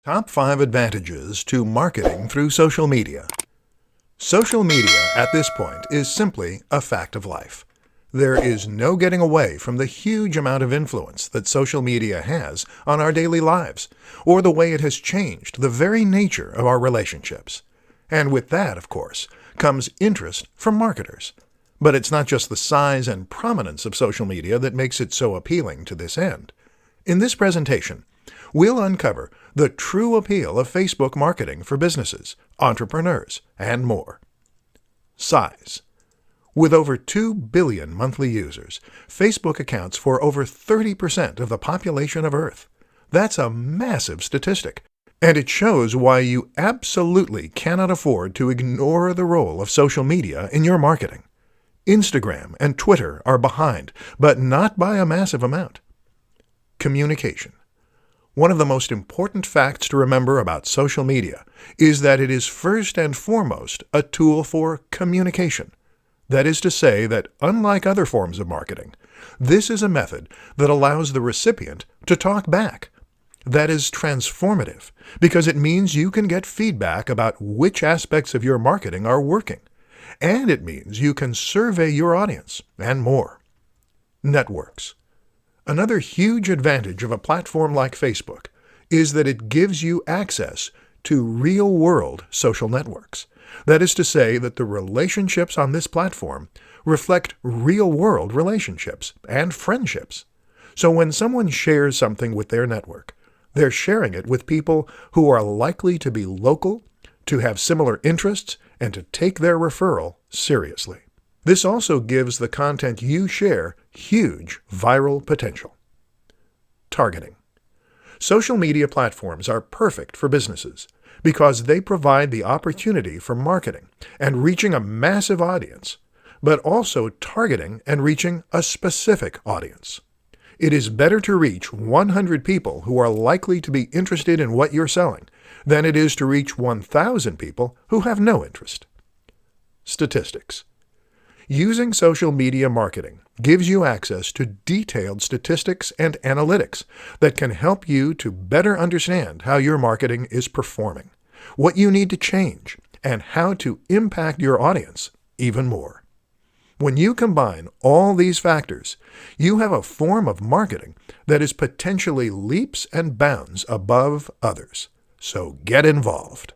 Top 5 advantages to marketing through social media. Social media at this point is simply a fact of life. There is no getting away from the huge amount of influence that social media has on our daily lives, or the way it has changed the very nature of our relationships. And with that, of course, comes interest from marketers. But it's not just the size and prominence of social media that makes it so appealing to this end. In this presentation, we'll uncover the true appeal of Facebook marketing for businesses, entrepreneurs, and more. Size. With over 2 billion monthly users, Facebook accounts for over 30% of the population of Earth. That's a massive statistic, and it shows why you absolutely cannot afford to ignore the role of social media in your marketing. Instagram and Twitter are behind, but not by a massive amount. Communication. One of the most important facts to remember about social media is that it is first and foremost a tool for communication. That is to say that, unlike other forms of marketing, this is a method that allows the recipient to talk back. That is transformative because it means you can get feedback about which aspects of your marketing are working, and it means you can survey your audience and more. Networks. Another huge advantage of a platform like Facebook is that it gives you access to real-world social networks. That is to say that the relationships on this platform reflect real-world relationships and friendships. So when someone shares something with their network, they're sharing it with people who are likely to be local, to have similar interests, and to take their referral seriously. This also gives the content you share huge viral potential. Targeting. Social media platforms are perfect for businesses because they provide the opportunity for marketing and reaching a massive audience, but also targeting and reaching a specific audience. It is better to reach 100 people who are likely to be interested in what you're selling than it is to reach 1,000 people who have no interest. Statistics. Using social media marketing gives you access to detailed statistics and analytics that can help you to better understand how your marketing is performing, what you need to change, and how to impact your audience even more. When you combine all these factors, you have a form of marketing that is potentially leaps and bounds above others. So get involved.